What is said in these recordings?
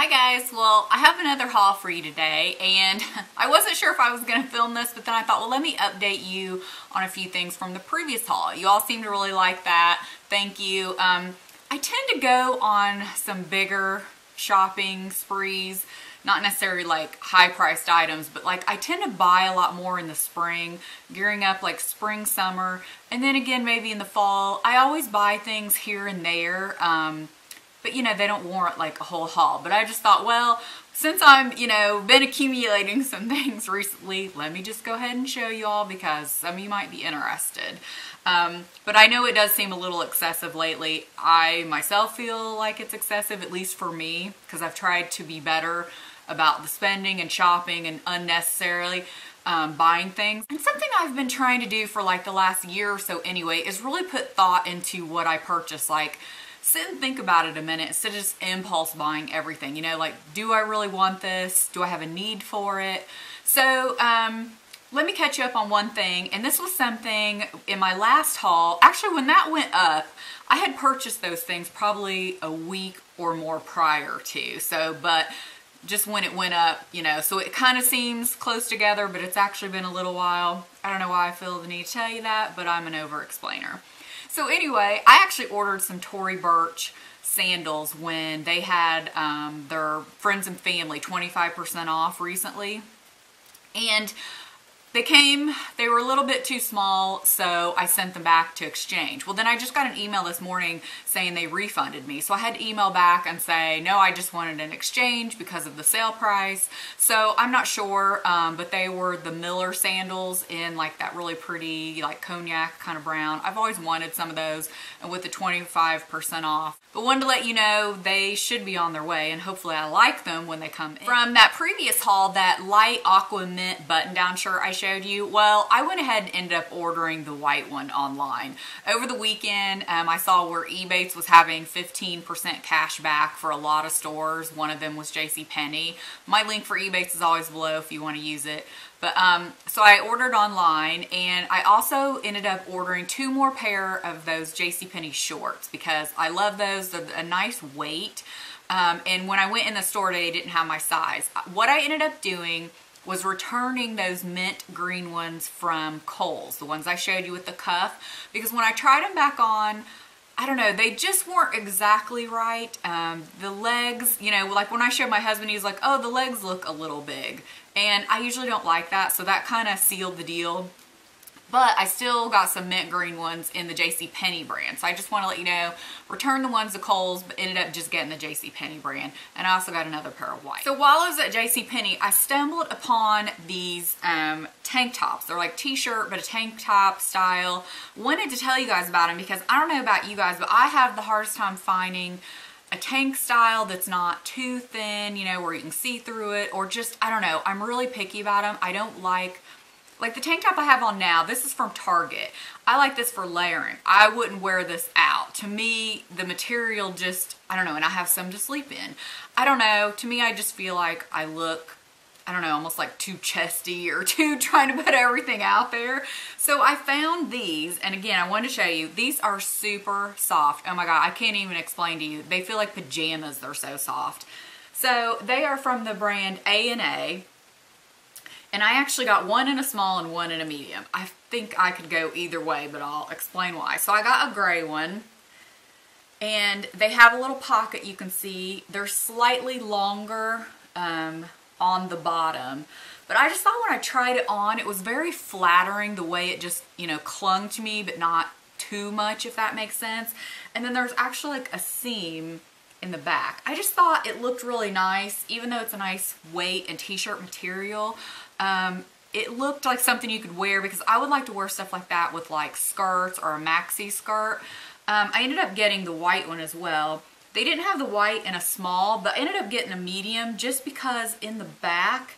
Hi guys, well I have another haul for you today, and I wasn't sure if I was going to film this, but then I thought, well, let me update you on a few things from the previous haul. You all seem to really like that. Thank you. I tend to go on some bigger shopping sprees, not necessarily like high priced items, but like I tend to buy a lot more in the spring, gearing up like spring, summer, and then again maybe in the fall. I always buy things here and there, but you know, they don't warrant like a whole haul. But I just thought, well, since I'm, been accumulating some things recently, let me just go ahead and show you all because some of you might be interested. But I know it does seem a little excessive lately. I myself feel like it's excessive, at least for me, because I've tried to be better about the spending and shopping and unnecessarily buying things. And something I've been trying to do for like the last year or so anyway is really put thought into what I purchase. Like, sit and think about it a minute instead of just impulse buying everything. Like, do I really want this? Do I have a need for it? So let me catch you up on one thing. And this was something in my last haul. Actually, when that went up, I had purchased those things probably a week or more prior to. So, but just when it went up, so it kind of seems close together, but it's actually been a little while. I don't know why I feel the need to tell you that, but I'm an over-explainer. So anyway, I actually ordered some Tory Burch sandals when they had their friends and family 25% off recently. And they were a little bit too small, so I sent them back to exchange. Well, then I just got an email this morning saying they refunded me. So I had to email back and say, no, I just wanted an exchange because of the sale price. So I'm not sure, but they were the Miller sandals in like that really pretty, like cognac kind of brown. I've always wanted some of those, and with the 25% off. But wanted to let you know they should be on their way, and hopefully I like them when they come in. From that previous haul, that light aqua mint button-down shirt I showed you, well, I went ahead and ended up ordering the white one online. Over the weekend, I saw where Ebates was having 15% cash back for a lot of stores. One of them was JCPenney. My link for Ebates is always below if you want to use it. But so I ordered online, and I also ended up ordering 2 more pair of those JCPenney shorts because I love those. They're a nice weight. And when I went in the store today, they didn't have my size. What I ended up doing was returning those mint green ones from Kohl's, the ones I showed you with the cuff, because when I tried them back on, I don't know, they just weren't exactly right. The legs, like when I showed my husband, he was like, oh, the legs look a little big. And I usually don't like that, so that kind of sealed the deal. But I still got some mint green ones in the JCPenney brand. So I just want to let you know, returned the ones to Kohl's, but ended up just getting the JCPenney brand. And I also got another pair of white. So while I was at JCPenney, I stumbled upon these tank tops. They're like t-shirt, but a tank top style. Wanted to tell you guys about them because I don't know about you guys, but I have the hardest time finding a tank style that's not too thin, where you can see through it, or just, I don't know, I'm really picky about them. I don't like the tank top I have on now, this is from Target. I like this for layering. I wouldn't wear this out. To me, the material just, I don't know, and I have some to sleep in. I don't know, to me, I just feel like I look, I don't know, almost like too chesty or too trying to put everything out there. So I found these, and again, I wanted to show you. These are super soft. Oh my God, I can't even explain to you. They feel like pajamas, they're so soft. So they are from the brand A&A. And I actually got one in a small and one in a medium. I think I could go either way, but I'll explain why. So I got a gray one, and they have a little pocket you can see. They're slightly longer on the bottom. But I just thought when I tried it on, it was very flattering the way it just, clung to me, but not too much, if that makes sense. And then there's actually like a seam in the back. I just thought it looked really nice, even though it's a nice weight and t-shirt material. It looked like something you could wear because I would like to wear stuff like that with like skirts or a maxi skirt. I ended up getting the white one as well. They didn't have the white in a small, but I ended up getting a medium just because in the back,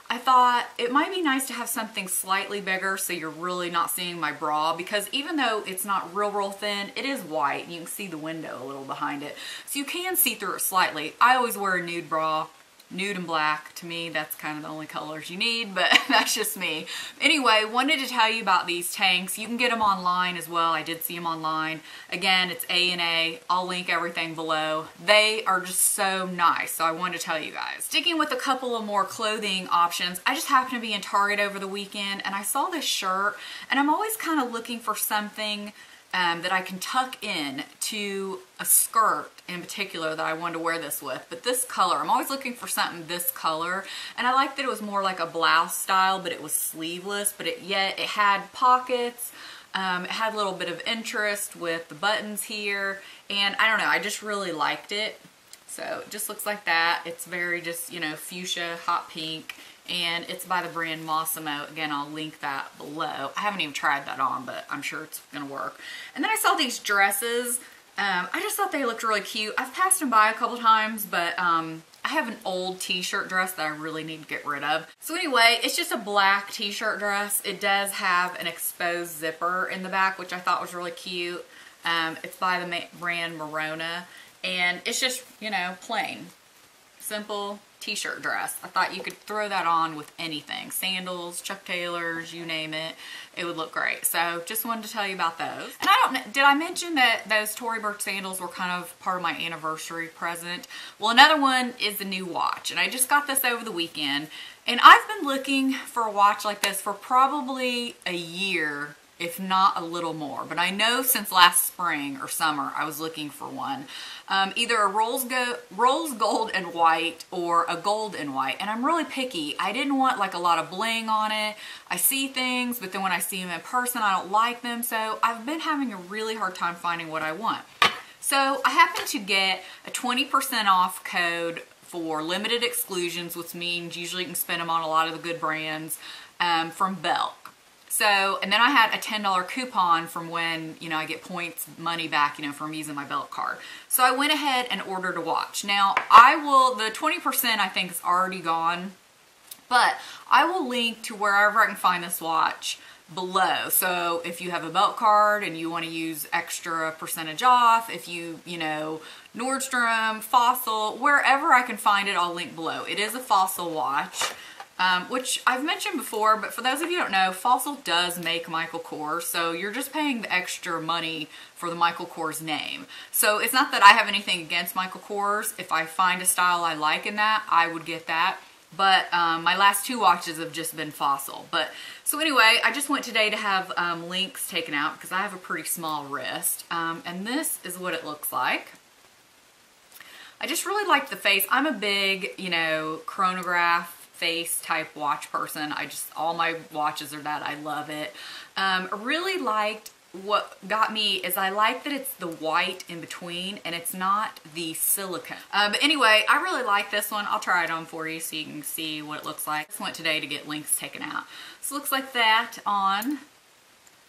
I thought it might be nice to have something slightly bigger so you're really not seeing my bra, because even though it's not real thin, it is white and you can see the window a little behind it. So you can see through it slightly. I always wear a nude bra Nude and black, to me, that's kind of the only colors you need, but that's just me. Anyway, wanted to tell you about these tanks. You can get them online as well. I did see them online. Again, it's A&A. I'll link everything below. They are just so nice, so I wanted to tell you guys. Sticking with a couple of more clothing options, I just happened to be in Target over the weekend, and I saw this shirt, and I'm always kind of looking for something that I can tuck in to a skirt in particular that I wanted to wear this with. But this color, I'm always looking for something this color, and I like that it was more like a blouse style, but it was sleeveless, but yet it had pockets. It had a little bit of interest with the buttons here, and I don't know, I just really liked it. So it just looks like that. It's very just, you know, fuchsia, hot pink, and it's by the brand Mossimo. Again, I'll link that below. I haven't even tried that on, but I'm sure it's gonna work. And then I saw these dresses. I just thought they looked really cute. I've passed them by a couple times, but I have an old t-shirt dress that I really need to get rid of. So anyway, it's just a black t-shirt dress. It does have an exposed zipper in the back, which I thought was really cute. It's by the brand Verona, and it's just, you know, plain, simple t-shirt dress. I thought you could throw that on with anything. Sandals, Chuck Taylors, you name it. It would look great. So just wanted to tell you about those. And I don't know, did I mention that those Tory Burch sandals were kind of part of my anniversary present? Well, another one is the new watch. And I just got this over the weekend. And I've been looking for a watch like this for probably a year, if not a little more. But I know since last spring or summer I was looking for one. Either a rose gold and white or a gold and white. And I'm really picky. I didn't want like a lot of bling on it. I see things, but then when I see them in person, I don't like them. So I've been having a really hard time finding what I want. So I happened to get a 20% off code for limited exclusions, which means usually you can spend them on a lot of the good brands, from Belk. So, and then I had a $10 coupon from when, you know, I get points money back, you know, from using my Belk card. So I went ahead and ordered a watch. Now, the 20% I think is already gone, but I will link to wherever I can find this watch below. So if you have a Belk card and you want to use extra percentage off, if you know, Nordstrom, Fossil, wherever I can find it, I'll link below. It is a Fossil watch. Which I've mentioned before, but for those of you who don't know, Fossil does make Michael Kors, so you're just paying the extra money for the Michael Kors name. So it's not that I have anything against Michael Kors. If I find a style I like in that, I would get that. But my last two watches have just been Fossil. So anyway, I just went today to have links taken out because I have a pretty small wrist. And this is what it looks like. I just really like the face. I'm a big, you know, chronograph face type watch person. All my watches are that. I love it. I really liked, what got me is I like that it's the white in between and it's not the silicone. But anyway, I really like this one. I'll try it on for you so you can see what it looks like. I just went today to get links taken out. So it looks like that on.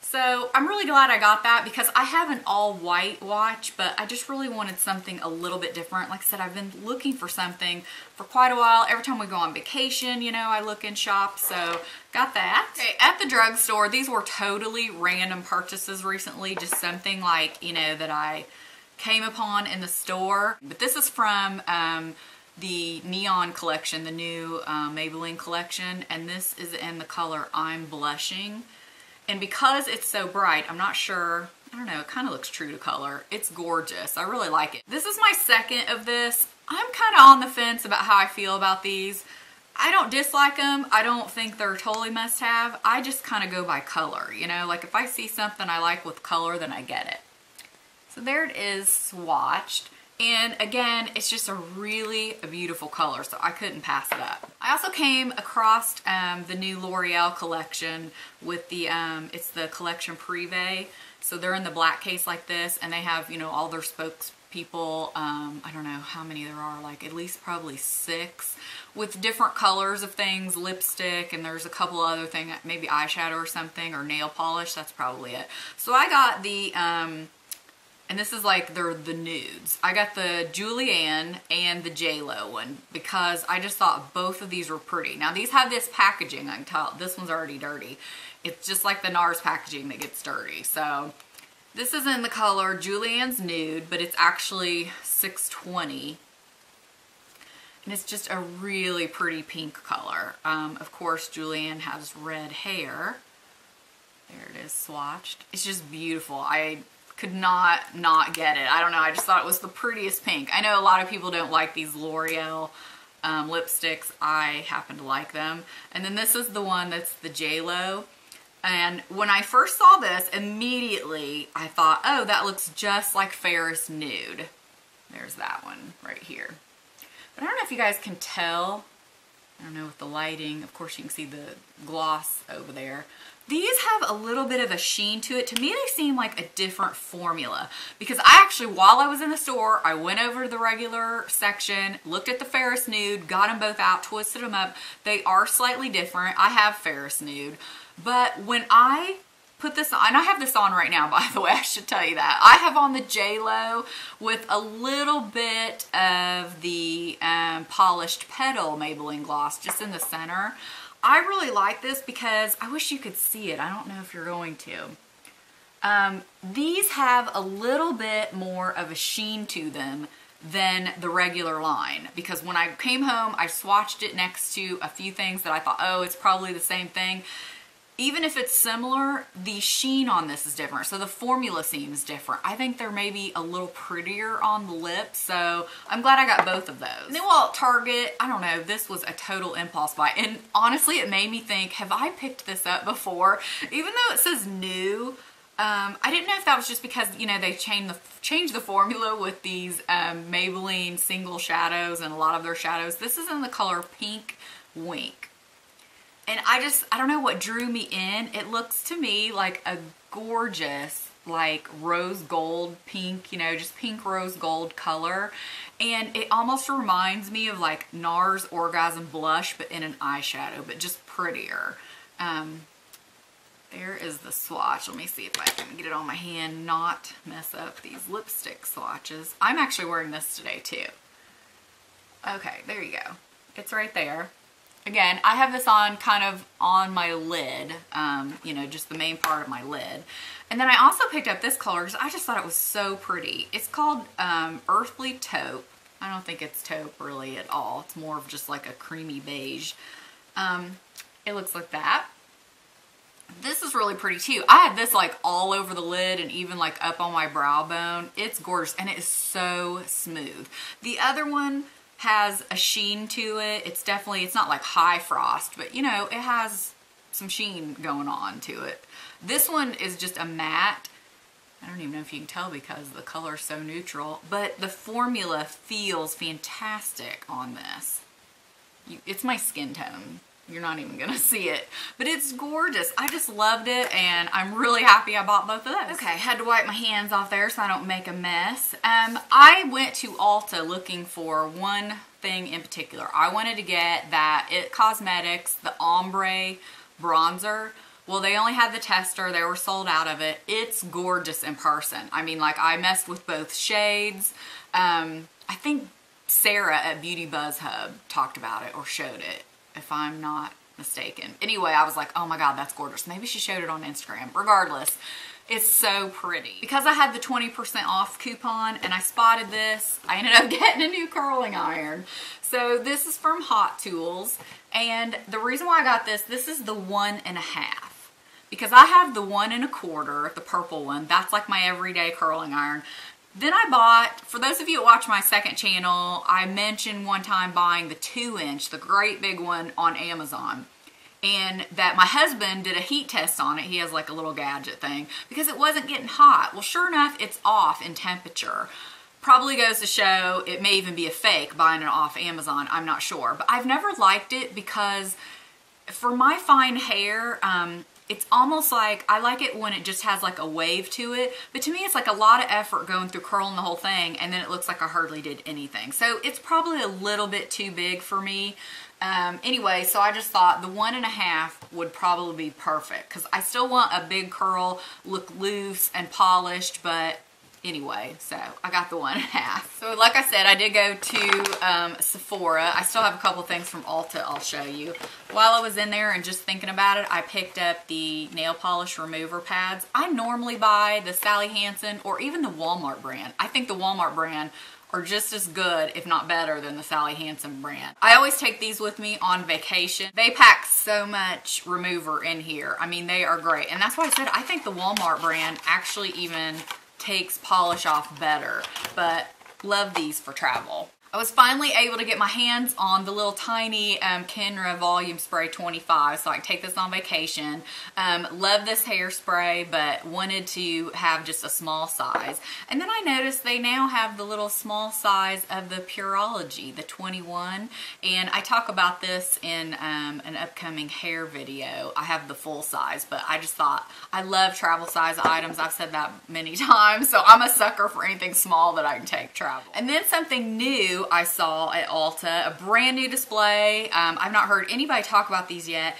So I'm really glad I got that because I have an all white watch, but I just really wanted something a little bit different. Like I said, I've been looking for something for quite a while. Every time we go on vacation, you know, I look and shop, so got that. Okay, at the drugstore, these were totally random purchases recently, just something like, you know, that I came upon in the store. But this is from the Neon collection, the new Maybelline collection, and this is in the color I'm Blushing. And because it's so bright, I'm not sure, I don't know, it kind of looks true to color. It's gorgeous. I really like it. This is my second of this. I'm kind of on the fence about how I feel about these. I don't dislike them. I don't think they're totally must-have. I just kind of go by color, you know? Like if I see something I like with color, then I get it. So there it is swatched. And again, it's just a really beautiful color, so I couldn't pass it up. I also came across the new L'Oreal collection with the, it's the collection Privé. So they're in the black case like this, and they have, you know, all their spokespeople, I don't know how many there are, like at least probably 6, with different colors of things, lipstick, and there's a couple other things, maybe eyeshadow or something, or nail polish, that's probably it. So I got the, and this is like the nudes. I got the Julianne and the J.Lo one because I just thought both of these were pretty. Now these have this packaging, I can tell. This one's already dirty. It's just like the NARS packaging that gets dirty. So this is in the color Julianne's Nude, but it's actually 620. And it's just a really pretty pink color. Of course, Julianne has red hair. There it is swatched. It's just beautiful. I could not get it. I don't know. I just thought it was the prettiest pink. I know a lot of people don't like these L'Oreal lipsticks. I happen to like them. And then this is the one that's the J.Lo. And when I first saw this, immediately I thought, oh, that looks just like Ferris Nude. There's that one right here. But I don't know if you guys can tell. I don't know with the lighting. Of course, you can see the gloss over there. These have a little bit of a sheen to it. To me, they seem like a different formula because I actually, while I was in the store, I went over to the regular section, looked at the Ferris Nude, got them both out, twisted them up. They are slightly different. I have Ferris Nude, but when I put this on, and I have this on right now, by the way, I should tell you that. I have on the J.Lo with a little bit of the Polished Petal Maybelline gloss just in the center. I really like this because I wish you could see it. I don't know if you're going to. These have a little bit more of a sheen to them than the regular line because when I came home, I swatched it next to a few things that I thought, oh, it's probably the same thing. Even if it's similar, the sheen on this is different. So the formula seems different. I think they're maybe a little prettier on the lips. So I'm glad I got both of those. And then while at Target, I don't know, this was a total impulse buy. And honestly, it made me think, have I picked this up before? Even though it says new, I didn't know if that was just because, you know, they changed the formula with these Maybelline single shadows and a lot of their shadows. This is in the color Pink Wink. And I don't know what drew me in. It looks to me like a gorgeous, like rose gold pink, you know, just pink rose gold color. And it almost reminds me of like NARS Orgasm Blush, but in an eyeshadow, but just prettier. There is the swatch. Let me see if I can get it on my hand, not mess up these lipstick swatches. I'm actually wearing this today too. Okay, there you go. It's right there. Again, I have this on kind of on my lid, you know, just the main part of my lid. And then I also picked up this color because I just thought it was so pretty. It's called Earthly Taupe. I don't think it's taupe really at all. It's more of just like a creamy beige. It looks like that. This is really pretty too. I had this like all over the lid and even like up on my brow bone. It's gorgeous and it is so smooth. The other one has a sheen to it. It's not like high frost, but you know, it has some sheen going on to it. This one is just a matte. I don't even know if you can tell because the color is so neutral, but the formula feels fantastic on this. It's my skin tone. You're not even gonna see it, but it's gorgeous. I just loved it and I'm really happy I bought both of those. Okay, had to wipe my hands off there so I don't make a mess. I went to Ulta looking for one thing in particular. I wanted to get that It Cosmetics, the Ombre Bronzer. Well, they only had the tester. They were sold out of it. It's gorgeous in person. I mean, like I messed with both shades. I think Sarah at Beauty Buzz Hub talked about it or showed it, if I'm not mistaken. Anyway, I was like, oh my God, that's gorgeous. Maybe she showed it on Instagram. Regardless, it's so pretty. Because I had the 20% off coupon and I spotted this, I ended up getting a new curling iron. So this is from Hot Tools. And the reason why I got this is the 1.5. Because I have the 1 1/4, the purple one. That's like my everyday curling iron. Then I bought, for those of you that watch my second channel, I mentioned one time buying the 2-inch, the great big one on Amazon. And that my husband did a heat test on it. He has like a little gadget thing because it wasn't getting hot. Well, sure enough, it's off in temperature. Probably goes to show it may even be a fake buying it off Amazon. I'm not sure. But I've never liked it because for my fine hair, it's almost like, I like it when it just has like a wave to it, but to me it's like a lot of effort going through curling the whole thing and then it looks like I hardly did anything. So it's probably a little bit too big for me. Anyway, so I just thought the 1.5 would probably be perfect because I still want a big curl, look loose and polished, but anyway, so I got the 1.5. So like I said, I did go to Sephora. I still have a couple things from Ulta I'll show you. While I was in there and just thinking about it, I picked up the nail polish remover pads. I normally buy the Sally Hansen or even the Walmart brand. I think the Walmart brand are just as good, if not better, than the Sally Hansen brand. I always take these with me on vacation. They pack so much remover in here. I mean, they are great. And that's why I said I think the Walmart brand actually even takes polish off better. But love these for travel. I was finally able to get my hands on the little tiny Kenra Volume Spray 25, so I can take this on vacation. Love this hairspray, but wanted to have just a small size. And then I noticed they now have the little small size of the Pureology, the 21. And I talk about this in an upcoming hair video. I have the full size, but I just thought, I love travel size items. I've said that many times, so I'm a sucker for anything small that I can take travel. And then something new I saw at Ulta, a brand new display. I've not heard anybody talk about these yet.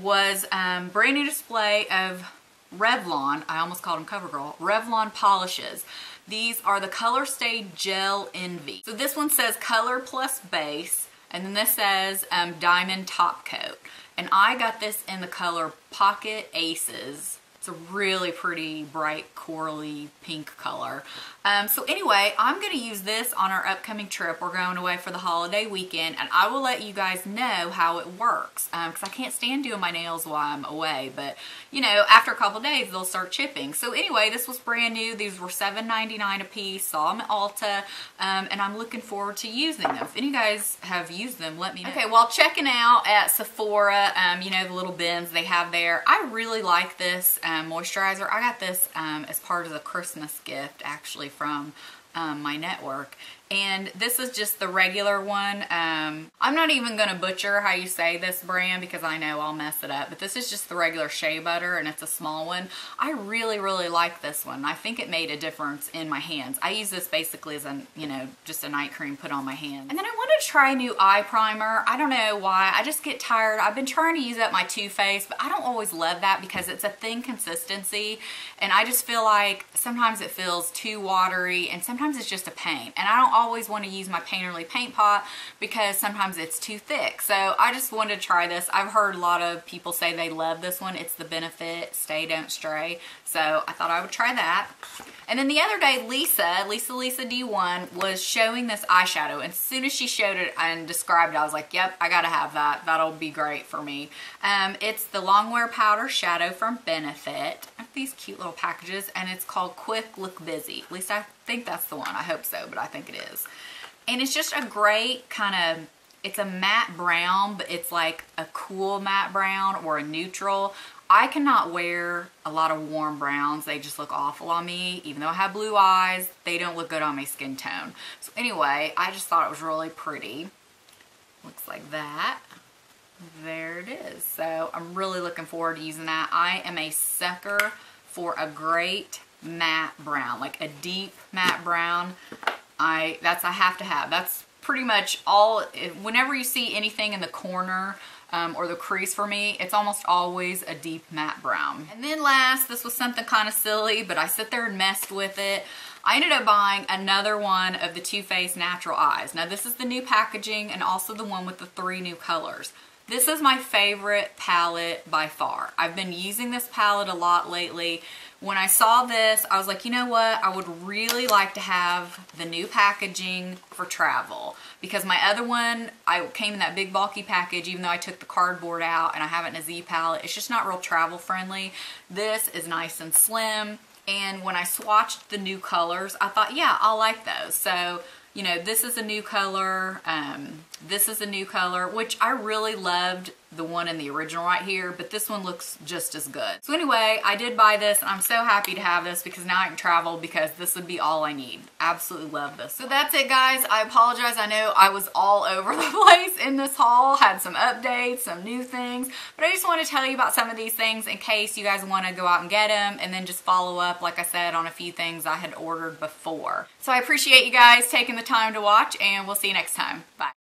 Was brand new display of Revlon. I almost called them CoverGirl. Revlon polishes. These are the Color Stay Gel Envy. So this one says Color Plus Base, and then this says Diamond Top Coat. And I got this in the color Pocket Aces. It's a really pretty bright corally pink color. So anyway, I'm going to use this on our upcoming trip. We're going away for the holiday weekend, and I will let you guys know how it works, because I can't stand doing my nails while I'm away, but you know, after a couple days they'll start chipping. So anyway, this was brand new. These were $7.99 a piece. Saw them at Ulta, and I'm looking forward to using them. If any of you guys have used them, let me know. Okay, while checking out at Sephora, you know, the little bins they have there, I really like this moisturizer. I got this as part of the Christmas gift, actually, from my network. And this is just the regular one. I'm not even going to butcher how you say this brand because I know I'll mess it up. But this is just the regular shea butter, and it's a small one. I really, really like this one. I think it made a difference in my hands. I use this basically as a, you know, just a night cream put on my hands. And then I wanted to try a new eye primer. I don't know why. I just get tired. I've been trying to use up my Too Faced, but I don't always love that because it's a thin consistency. And I just feel like sometimes it feels too watery, and sometimes it's just a pain. And I don't always want to use my Painterly paint pot because sometimes it's too thick. So I just wanted to try this. I've heard a lot of people say they love this one. It's the Benefit Stay Don't Stray. So I thought I would try that. And then the other day, Lisa D1 was showing this eyeshadow. And as soon as she showed it and described it, I was like, yep, I gotta have that. That'll be great for me. It's the Longwear Powder Shadow from Benefit. I have these cute little packages, and it's called Quick Look Busy. At least I think that's the one. I hope so, but I think it is. And it's just a great kind of, it's a matte brown, but it's like a cool matte brown or a neutral. I cannot wear a lot of warm browns. They just look awful on me. Even though I have blue eyes, they don't look good on my skin tone. So anyway, I just thought it was really pretty. Looks like that. There it is. So I'm really looking forward to using that. I am a sucker for a great matte brown, like a deep matte brown. I have to have. That's pretty much all. Whenever you see anything in the corner or the crease for me, it's almost always a deep matte brown. And then last, this was something kind of silly, but I sit there and messed with it. I ended up buying another one of the Too Faced Natural Eyes. Now this is the new packaging and also the one with the 3 new colors. This is my favorite palette by far. I've been using this palette a lot lately. When I saw this, I was like, you know what? I would really like to have the new packaging for travel. Because my other one, I came in that big bulky package, even though I took the cardboard out and I have it in a Z palette. It's just not real travel friendly. This is nice and slim. And when I swatched the new colors, I thought, yeah, I'll like those. So, you know, this is a new color. This is a new color, which I really loved the one in the original right here, but this one looks just as good. So anyway, I did buy this, and I'm so happy to have this because now I can travel because this would be all I need. Absolutely love this. So that's it, guys. I apologize. I know I was all over the place in this haul. Had some updates, some new things, but I just want to tell you about some of these things in case you guys want to go out and get them, and then just follow up, like I said, on a few things I had ordered before. So I appreciate you guys taking the time to watch, and we'll see you next time. Bye.